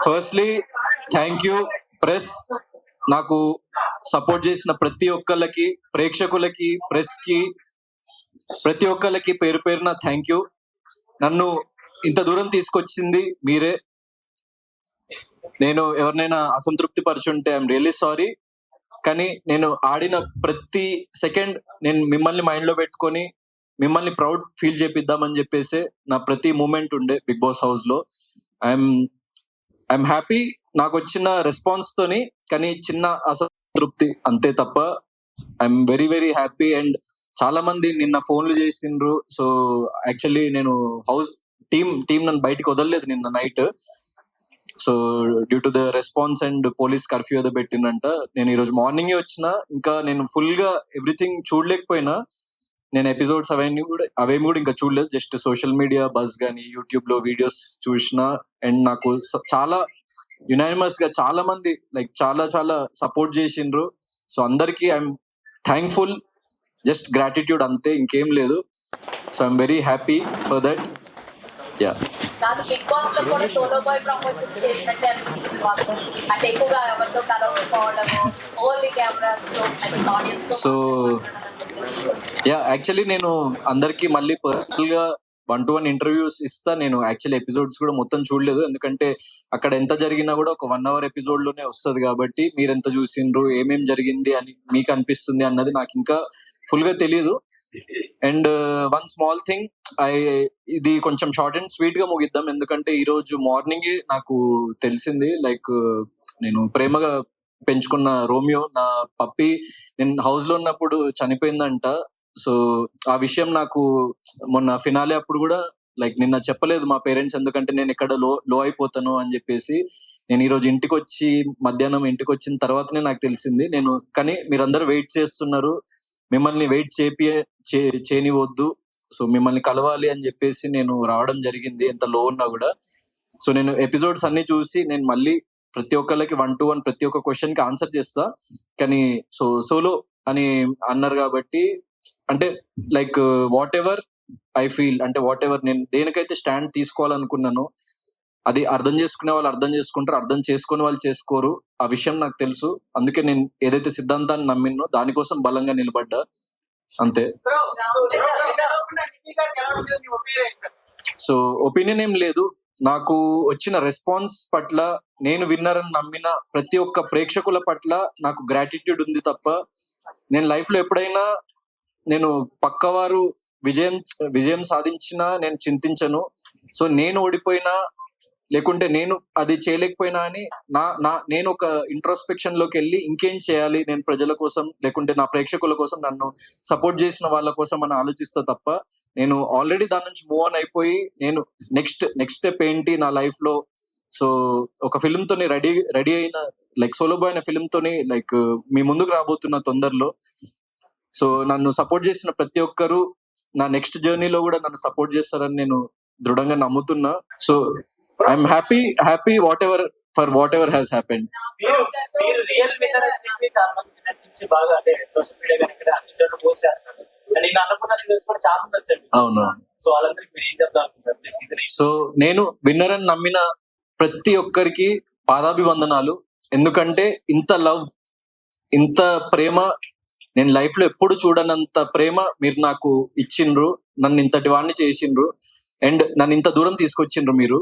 Firstly thank you press. నాకు support చేసిన ప్రతి ఒక్కళ్ళకి, ప్రేక్షకులకి, ప్రెస్ కి, ప్రతి ఒక్కళ్ళకి పేరు పేరున థ్యాంక్ యూ. నన్ను ఇంత దూరం తీసుకొచ్చింది మీరే. నేను ఎవరినైనా అసంతృప్తి పరుచుంటే ఐఎమ్ రియల్లీ సారీ. కానీ నేను ఆడిన ప్రతి సెకండ్ నేను మిమ్మల్ని మైండ్ లో పెట్టుకొని మిమ్మల్ని ప్రౌడ్ ఫీల్ చేపిద్దామని చెప్పేసి నా ప్రతి మూమెంట్ ఉండే బిగ్ బాస్ హౌస్ లో. ఐఎమ్ హ్యాపీ నాకు వచ్చిన రెస్పాన్స్ తోని, కానీ చిన్న అసంతృప్తి అంతే తప్ప. I'm very very happy. And చాలా మంది నిన్న ఫోన్లు చేసిండ్రు. సో యాక్చువల్లీ నేను హౌస్ టీం నన్ను బయటకు వదలలేదు నిన్న night. So due to the response and police curfew ఏదో పెట్టిందంట. నేను ఈరోజు మార్నింగే వచ్చిన. ఇంకా నేను ఫుల్ గా ఎవ్రీథింగ్ చూడలేకపోయినా. నేను ఎపిసోడ్స్ అవేమి కూడా ఇంకా చూడలేదు. జస్ట్ సోషల్ మీడియా బజ్ గానీ యూట్యూబ్ లో వీడియోస్ చూసిన. అండ్ నాకు చాలా యునానిమస్ గా చాలా మంది లైక్ చాలా చాలా సపోర్ట్ చేసిండ్రు. సో అందరికి ఐఎమ్ థ్యాంక్ఫుల్. జస్ట్ గ్రాటిట్యూడ్ అంతే, ఇంకేం లేదు. So I'm very happy for that. Yeah, నాకు బిగ్ బాస్ లో కూడా సోలో బాయ్ ప్రమోషన్స్ చేసినట్టే అనిపించింది మాకు. అంటే ఎక్కువగా ఎవరితో కలవకపోవడము, ఓన్లీ కెమెరాస్ తో ఆడియన్స్ తో. సో యా, యాక్చువల్లీ నేను అందరికి మళ్ళీ పర్సనల్ గా 1-to-1 ఇంటర్వ్యూస్ ఇస్తా. నేను యాక్చువల్లీ ఎపిసోడ్స్ కూడా మొత్తం చూడలేదు, ఎందుకంటే అక్కడ ఎంత జరిగినా కూడా ఒక 1 hour ఎపిసోడ్ లోనే వస్తుంది కాబట్టి మీరు ఎంత చూసిండ్రు, ఏమేం జరిగింది అని మీకు అనిపిస్తుంది అన్నది నాకు ఇంకా ఫుల్ గా తెలియదు. అండ్ వన్ స్మాల్ థింగ్, ఇది కొంచెం షార్ట్ అండ్ స్వీట్ గా ముగిద్దాం. ఎందుకంటే ఈ రోజు మార్నింగ్ నాకు తెలిసింది, లైక్ నేను ప్రేమగా పెంచుకున్న రోమియో, నా పప్పి, నేను హౌస్ లో ఉన్నప్పుడు చనిపోయిందంట. సో ఆ విషయం నాకు మొన్న ఫినాలే అప్పుడు కూడా లైక్ నిన్న చెప్పలేదు మా పేరెంట్స్, ఎందుకంటే నేను ఎక్కడ లో అయిపోతాను అని చెప్పేసి. నేను ఈ రోజు ఇంటికి వచ్చి మధ్యాహ్నం ఇంటికి వచ్చిన తర్వాతనే నాకు తెలిసింది. నేను కానీ మీరందరూ వెయిట్ చేస్తున్నారు, మిమ్మల్ని వెయిట్ చేయనివద్దు, సో మిమ్మల్ని కలవాలి అని చెప్పేసి నేను రావడం జరిగింది, ఎంత లో ఉన్నా కూడా. సో నేను ఎపిసోడ్స్ అన్ని చూసి నేను మళ్ళీ ప్రతి ఒక్కళ్ళకి 1-to-1 ప్రతి ఒక్క క్వశ్చన్ కి ఆన్సర్ చేస్తా. కానీ సోలో అని అన్నారు కాబట్టి, అంటే like what ever I feel, అంటే వాట్ ఎవర్ నేను దేనికైతే స్టాండ్ తీసుకోవాలనుకున్నానో అది అర్థం చేసుకునే వాళ్ళు అర్థం చేసుకుంటారు, అర్థం చేసుకునే వాళ్ళు చేసుకోరు. ఆ విషయం నాకు తెలుసు. అందుకే నేను ఏదైతే సిద్ధాంతాన్ని నమ్మినో దానికోసం బలంగా నిలబడ్డా, అంతే. సో ఒపీనియన్ ఏం లేదు. నాకు వచ్చిన రెస్పాన్స్ పట్ల, నేను విన్నర్ అని నమ్మిన ప్రతి ఒక్క ప్రేక్షకుల పట్ల నాకు గ్రాటిట్యూడ్ ఉంది తప్ప, నేను లైఫ్ లో ఎప్పుడైనా నేను పక్కవారు విజయం సాధించినా నేను చింతించను. సో నేను ఓడిపోయినా లేకుంటే నేను అది చేయలేకపోయినా అని నేను ఒక ఇంట్రోస్పెక్షన్ లోకి వెళ్ళి ఇంకేం చేయాలి నేను ప్రజల కోసం, లేకుంటే నా ప్రేక్షకుల కోసం, నన్ను సపోర్ట్ చేసిన వాళ్ళ కోసం అని ఆలోచిస్తా తప్ప, నేను ఆల్రెడీ దాని నుంచి మూవ్ ఆన్ అయిపోయి నేను నెక్స్ట్ స్టెప్ ఏంటి నా లైఫ్ లో. సో ఒక ఫిల్మ్ తోని రెడీ అయిన, లైక్ సోలో బాయ్ అనే ఫిల్మ్ తోని లైక్ మీ ముందుకు రాబోతున్న తొందరలో. సో నన్ను సపోర్ట్ చేసిన ప్రతి ఒక్కరు నా నెక్స్ట్ జర్నీలో కూడా నన్ను సపోర్ట్ చేస్తారని నేను దృఢంగా నమ్ముతున్నా. So I'm happy whatever has happened. అవును. సో నేను విన్నర్ అని నమ్మిన ప్రతి ఒక్కరికి పాదాభివందనాలు. ఎందుకంటే ఇంత లవ్, ఇంత ప్రేమ నేను లైఫ్ లో ఎప్పుడు చూడనంత ప్రేమ మీరు నాకు ఇచ్చిండ్రు, నన్ను ఇంతటి వాడిని చేసిండ్రు, అండ్ నన్ను ఇంత దూరం తీసుకొచ్చిండ్రు మీరు.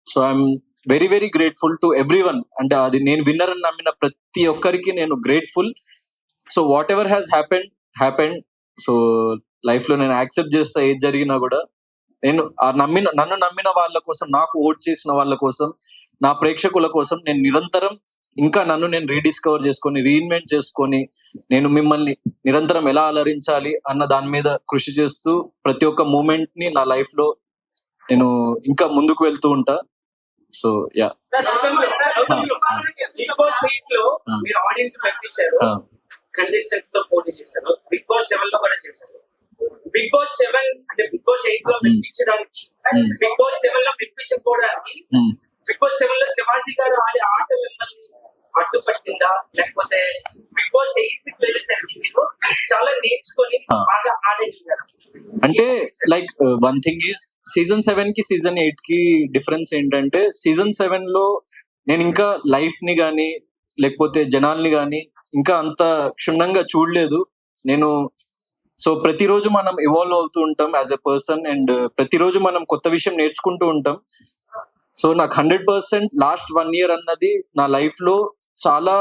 So I'm very very grateful to every one. అంటే అది నేను విన్నర్ అని నమ్మిన ప్రతి ఒక్కరికి నేను grateful. So what ever has happened. So life లో నేను యాక్సెప్ట్ చేస్తా ఏది జరిగినా కూడా. నేను నన్ను నమ్మిన వాళ్ళ కోసం, నాకు ఓట్ చేసిన వాళ్ళ కోసం, నా ప్రేక్షకుల కోసం నేను నిరంతరం ఇంకా నన్ను నేను రీడిస్కవర్ చేసుకొని, రీఇన్వెంట్ చేసుకొని, నేను మిమ్మల్ని నిరంతరం ఎలా అలరించాలి అన్న దాని మీద కృషి చేస్తూ ప్రతి ఒక్క మూమెంట్ ని నా లైఫ్ లో నేను ఇంకా ముందుకు వెళ్తూ ఉంటా. సో యా, బిగ్ బాస్ 8 లో మీరు ఆడియన్స్ పంపించారు, కంటెస్టెంట్స్ తో పోటీ చేశారు, బిగ్ బాస్ 7 లో కూడా చేశారు. బిగ్ బాస్ 7 అంటే బిగ్ బాస్ 8 లో వినిపించడానికి, బిగ్ బాస్ 7 లో వినిపించకపోవడానికి, బిగ్ బాస్ 7 లో శివాజీ గారు ఆడే ఆట మిమ్మల్ని అడ్డుపట్టిందా, లేకపోతే బిగ్ బాస్ 8 వెళ్ళేసరికి మీరు చాలా నేర్చుకొని బాగా ఆడగలిగారు? అంటే like one thing is season 7 కి సీజన్ 8 కి డిఫరెన్స్ ఏంటంటే, సీజన్ 7 లో నేను ఇంకా లైఫ్ ని గానీ లేకపోతే జనాల్ని గానీ ఇంకా అంత క్షుణ్ణంగా చూడలేదు నేను. సో ప్రతిరోజు మనం ఇవాల్వ్ అవుతూ ఉంటాం యాజ్ ఎ పర్సన్, అండ్ ప్రతిరోజు మనం కొత్త విషయం నేర్చుకుంటూ ఉంటాం. సో నాకు 100% లాస్ట్ 1 year అన్నది నా లైఫ్ లో చాలా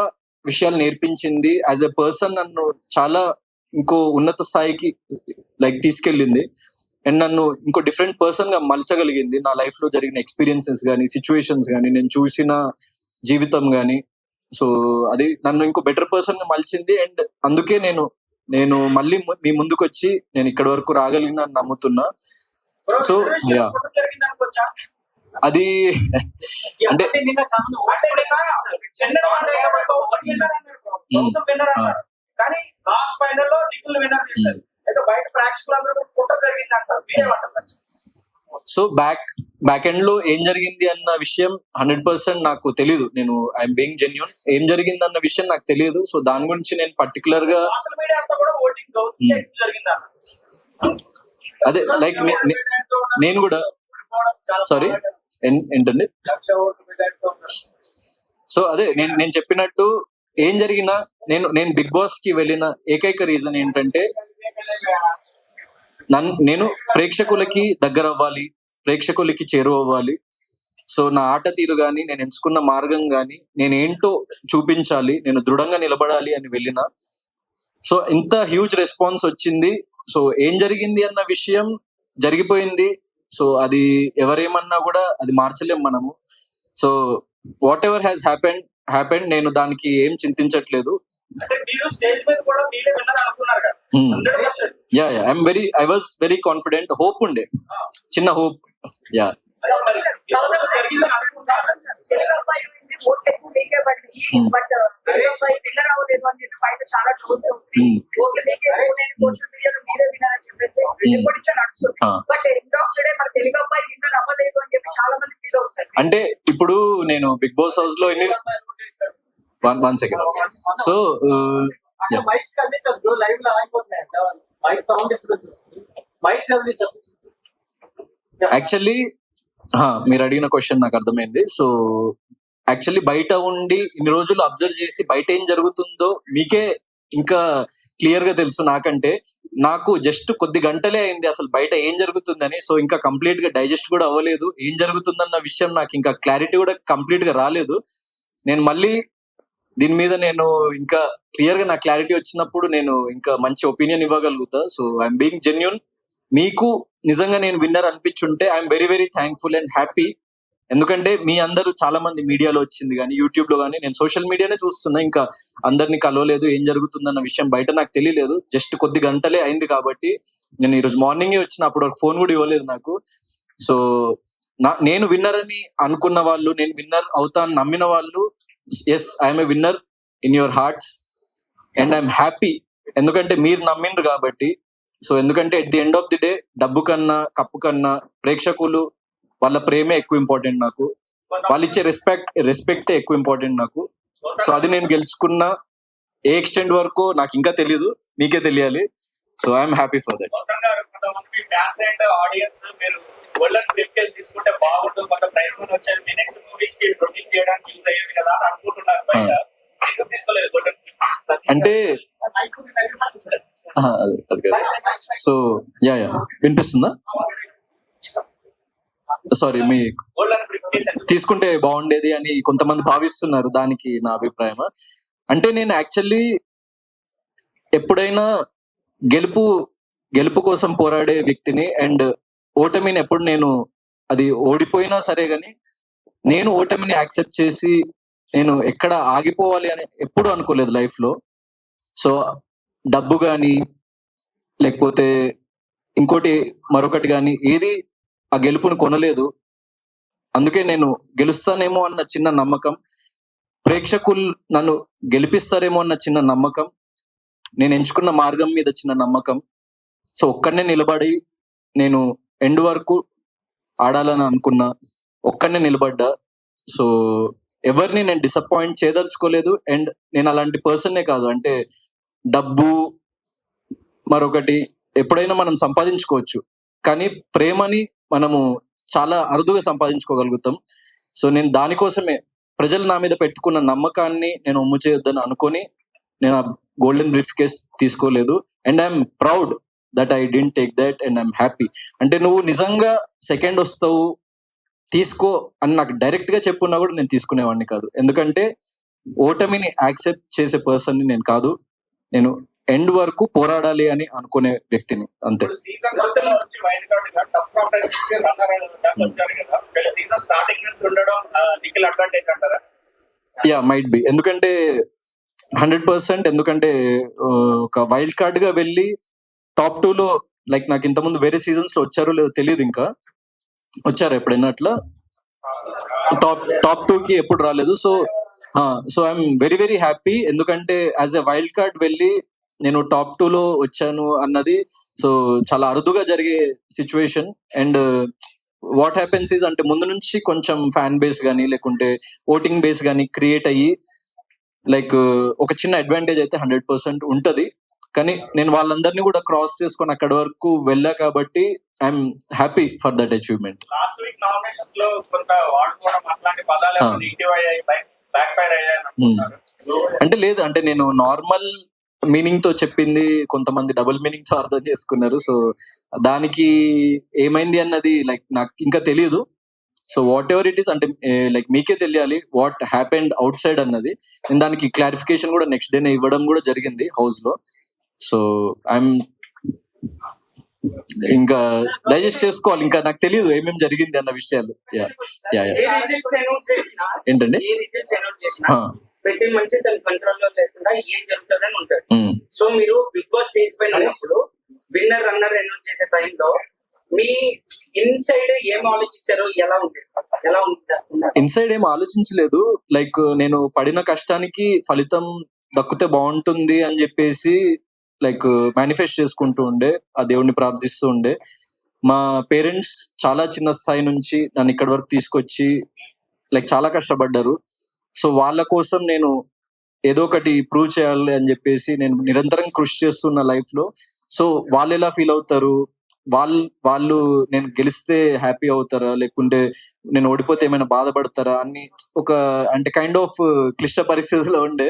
విషయాలు నేర్పించింది. యాజ్ ఎ పర్సన్ నన్ను చాలా ఇంకో ఉన్నత స్థాయికి లైక్ తీసుకెళ్ళింది, అండ్ నన్ను ఇంకో డిఫరెంట్ పర్సన్ గా మలచగలిగింది. నా లైఫ్ లో జరిగిన ఎక్స్పీరియన్సెస్ కానీ, సిచ్యువేషన్స్ కానీ, నేను చూసిన జీవితం కానీ. సో అది నన్ను ఇంకో బెటర్ పర్సన్ గా మలిచింది, అండ్ అందుకే నేను మళ్ళీ మీ ముందుకు వచ్చి నేను ఇక్కడ వరకు రాగలిగిన నమ్ముతున్నా. సో యా, అది అంటే నిన్న కానీ లాస్ట్ ఫైనల్ లో నిఖిల్ విన్నర్ చేశారు. అయితే బయట ప్రేక్షకులందరూ కుట్ర జరిగింది అంటారు, మీరేమంటారు? సో బ్యాక్ ఎండ్ లో ఏం జరిగింది అన్న విషయం 100% నాకు తెలియదు. నేను ఐఎమ్ బీయింగ్ జెన్యూన్, ఏం జరిగింది అన్న విషయం నాకు తెలియదు. సో దాని గురించి నేను పర్టికులర్ గా సోషల్ మీడియా అంతా కూడా ఓటింగ్ జరిగింది అన్న. అదే లైక్ నేను కూడా సారీ ఏంటండి. సో అదే నేను చెప్పినట్టు ఏం జరిగినా నేను బిగ్ బాస్ కి వెళ్ళిన ఏకైక రీజన్ ఏంటంటే నేను ప్రేక్షకులకి దగ్గర అవ్వాలి, ప్రేక్షకులకి చేరువవ్వాలి. సో నా ఆట తీరు గాని, నేను ఎంచుకున్న మార్గం గాని, నేనేంటో చూపించాలి, నేను దృఢంగా నిలబడాలి అని వెళ్ళిన. సో ఇంత హ్యూజ్ రెస్పాన్స్ వచ్చింది. సో ఏం జరిగింది అన్న విషయం జరిగిపోయింది. సో అది ఎవరేమన్నా కూడా అది మార్చలేం మనము. So what ever has happened నేను దానికి ఏం చింతించట్లేదు. అంటే మీరు స్టేజ్ మీద కూడా మీరే విన్నర్ అనుకున్నారు కదా. 100%. I was very confident. Hope ఉండే, చిన్న హోప్. యా అంటే ఇప్పుడు నేను బిగ్ బాస్ హౌస్ లో ఎన్ని 1 second. సో మైక్స్ కనిపించదు, లైవ్ లో ఆగిపోతున్నాయి. మైక్ సౌండ్ వస్తుంది, మైక్స్ యాక్చువల్లీ మీరు అడిగిన క్వశ్చన్ నాకు అర్థమైంది. సో యాక్చువల్లీ బయట ఉండి ఇన్ని రోజులు అబ్జర్వ్ చేసి బయట ఏం జరుగుతుందో మీకే ఇంకా క్లియర్ గా తెలుసు నాకంటే. నాకు జస్ట్ కొద్ది గంటలే అయింది అసలు బయట ఏం జరుగుతుందని. సో ఇంకా కంప్లీట్ గా డైజెస్ట్ కూడా అవ్వలేదు. ఏం జరుగుతుందన్న విషయం నాకు ఇంకా క్లారిటీ కూడా కంప్లీట్ గా రాలేదు. నేను మళ్ళీ దీని మీద నేను ఇంకా క్లియర్ గా నా క్లారిటీ వచ్చినప్పుడు నేను ఇంకా మంచి ఒపీనియన్ ఇవ్వగలుగుతా. So I'm being genuine. మీకు నిజంగా నేను విన్నర్ అనిపించుంటే I'm very very thankful and happy. ఎందుకంటే మీ అందరూ చాలా మంది మీడియాలో వచ్చింది కానీ, యూట్యూబ్ లో కానీ, నేను సోషల్ మీడియానే చూస్తున్నా. ఇంకా అందరినీ కలవలేదు, ఏం జరుగుతుందన్న విషయం బయట నాకు తెలియలేదు. జస్ట్ కొద్ది గంటలే అయింది కాబట్టి నేను ఈరోజు మార్నింగే వచ్చిన, అప్పుడు ఫోన్ కూడా ఇవ్వలేదు నాకు. సో నేను విన్నర్ అని అనుకున్న వాళ్ళు, నేను విన్నర్ అవుతా అని నమ్మిన వాళ్ళు, yes I'm a winner in your hearts and I'm happy. ఎందుకంటే మీరు నమ్మిండ్రు కాబట్టి. సో ఎందుకంటే at the end of the day డబ్బు కన్నా, కప్పు కన్నా ప్రేక్షకులు వాళ్ళ ప్రేమే ఎక్కువ ఇంపార్టెంట్ నాకు. వాళ్ళు ఇచ్చే రెస్పెక్టే ఎక్కువ ఇంపార్టెంట్ నాకు. సో అది నేను గెలుచుకున్న ఏ ఎక్స్టెంట్ వరకు నాకు ఇంకా తెలియదు, మీకే తెలియాలి. So I'm happy for that. కొంతమంది ఫ్యాన్స్ అండ్ ఆడియన్స్ మీరు గోల్డెన్ బ్రీఫ్కేస్ తీసుకుంటే బాగుంటుంది, కొంత ప్రైజ్ మనీ వచ్చేది, మీ నెక్స్ట్ మూవీస్ కి ప్రొడ్యూస్ చేయడానికి యూజ్ అయ్యేది కదా అని అనుకుంటున్నారు. బయట ఎందుకు తీసుకోలేదు గోల్డెన్? అంటే సో యా వినిపిస్తుందా? సారీ, మీ తీసుకుంటే బాగుండేది అని కొంతమంది భావిస్తున్నారు, దానికి నా అభిప్రాయం. అంటే నేను యాక్చువల్లీ ఎప్పుడైనా గెలుపు కోసం పోరాడే వ్యక్తిని, అండ్ ఓటమిని ఎప్పుడు నేను అది ఓడిపోయినా సరే గాని నేను ఓటమిని యాక్సెప్ట్ చేసి నేను ఎక్కడ ఆగిపోవాలి అని ఎప్పుడు అనుకోలేదు లైఫ్ లో. సో డబ్బు కానీ లేకపోతే ఇంకోటి మరొకటి కానీ ఏది ఆ గెలుపుని కొనలేదు. అందుకే నేను గెలుస్తానేమో అన్న చిన్న నమ్మకం, ప్రేక్షకులు నన్ను గెలిపిస్తారేమో అన్న చిన్న నమ్మకం, నేను ఎంచుకున్న మార్గం మీద చిన్న నమ్మకం. సో ఒక్కడనే నిలబడి నేను ఎండ్ వరకు ఆడాలని అనుకున్నా, ఒక్కడనే నిలబడ్డా. సో ఎవరిని నేను డిసప్పాయింట్ చేయదలుచుకోలేదు. అండ్ నేను అలాంటి పర్సన్నే కాదు. అంటే డబ్బు మరొకటి ఎప్పుడైనా మనం సంపాదించుకోవచ్చు, కానీ ప్రేమని మనము చాలా అరుదుగా సంపాదించుకోగలుగుతాం. సో నేను దానికోసమే ప్రజలు నా మీద పెట్టుకున్న నమ్మకాన్ని నేను ఒమ్ము చేయొద్దని అనుకొని నేను ఆ గోల్డెన్ బ్రీఫ్ కేస్ తీసుకోలేదు. And I'm proud that I didn't take that and I'm happy. అంటే నువ్వు నిజంగా సెకండ్ వస్తావు తీసుకో అని నాకు డైరెక్ట్ గా చెప్పున్నా కూడా నేను తీసుకునేవాడిని కాదు. ఎందుకంటే ఓటమిని యాక్సెప్ట్ చేసే పర్సన్ నేను కాదు. నేను ఎండ్ వరకు పోరాడాలి అని అనుకునే వ్యక్తిని, అంతే. ఇప్పుడు సీజన్ మొత్తంలో వచ్చి వైల్డ్ కార్డ్ గా టఫ్ కాంపిటీషన్ రన్నర్ దాకా వచ్చారు కదా, వీళ్ళ సీజన్ స్టార్టింగ్ నుంచి ఉండడం నిఖిల్ అడ్వాంటేజ్ అంటారా? Yeah, might be. ఎందుకంటే 100%, ఎందుకంటే ఒక వైల్డ్ కార్డ్ గా వెళ్ళి టాప్ 2 లో లైక్ నాకు ఇంతకుముందు వేరే సీజన్స్ లో వచ్చారో లేదో తెలియదు. ఇంకా వచ్చారు ఎప్పుడైనా అట్లా టాప్ 2 కి ఎప్పుడు రాలేదు. So I'm very very happy. ఎందుకంటే యాజ్ ఎ వైల్డ్ కార్డ్ వెళ్ళి నేను టాప్ 2 లో వచ్చాను అన్నది సో చాలా అరుదుగా జరిగే situation. And what happens is అంటే ముందు నుంచి కొంచెం ఫ్యాన్ బేస్ కానీ లేకుంటే ఓటింగ్ బేస్ కానీ క్రియేట్ అయ్యి లైక్ ఒక చిన్న అడ్వాంటేజ్ అయితే 100% ఉంటది. కానీ నేను వాళ్ళందరినీ కూడా క్రాస్ చేసుకొని అక్కడి వరకు వెళ్ళా కాబట్టి I'm happy for that achievement. Last week nominations లో కొంత వాడుకోవడం అట్లాంటి పదాలు నెగిటివ్ అయ్యాయి, బ్యాక్ ఫైర్ అయ్యాయి అనుకుంటున్నారు. అంటే లేదు, అంటే నేను నార్మల్ మీనింగ్ తో చెప్పింది కొంతమంది డబుల్ మీనింగ్ తో అర్థం చేసుకున్నారు. సో దానికి ఏమైంది అన్నది లైక్ నాకు ఇంకా తెలియదు. So what ever it is అంటే లైక్ మీకే తెలియాలి వాట్ హ్యాపెండ్ అవుట్ సైడ్ అన్నది. నేను దానికి క్లారిఫికేషన్ కూడా నెక్స్ట్ డేనే ఇవ్వడం కూడా జరిగింది హౌస్ లో. సో ఐఎమ్ ఇంకా డైజెస్ట్ చేసుకోవాలి, ఇంకా నాకు తెలియదు ఏమేమి జరిగింది అన్న విషయాలు. ఏ రిజల్ట్స్ అనౌన్స్ చేసినా ఏంటండి? ఏ రిజల్ట్స్ అనౌన్స్ చేసినా ప్రతి మనిషి తన కంట్రోల్ లో లేకుండా ఏం జరుగుతుందని ఉంటుంది. సో మీరు బిగ్ బాస్ స్టేజ్ పైన ఉన్నప్పుడు విన్నర్ రన్నర్ అనౌన్స్ చేసే టైంలో మీ ఇన్సైడ్ ఏం ఆలోచించారు, ఎలా ఉంటుంది? ఇన్సైడ్ ఏం ఆలోచించలేదు. లైక్ నేను పడిన కష్టానికి ఫలితం దక్కితే బాగుంటుంది అని చెప్పేసి లైక్ మేనిఫెస్ట్ చేసుకుంటూ ఉండే, ఆ దేవుడిని ప్రార్థిస్తూ ఉండే. మా పేరెంట్స్ చాలా చిన్న స్థాయి నుంచి నన్ను ఇక్కడి వరకు తీసుకొచ్చి లైక్ చాలా కష్టపడ్డారు. సో వాళ్ళ కోసం నేను ఏదో ఒకటి ప్రూవ్ చేయాలి అని చెప్పేసి నేను నిరంతరం కృషి చేస్తున్న లైఫ్ లో. సో వాళ్ళు ఎలా ఫీల్ అవుతారు, వాళ్ళు నేను గెలిస్తే హ్యాపీ అవుతారా లేకుంటే నేను ఓడిపోతే ఏమైనా బాధపడతారా అని ఒక అంటే కైండ్ ఆఫ్ క్లిష్ట పరిస్థితిలో ఉండే.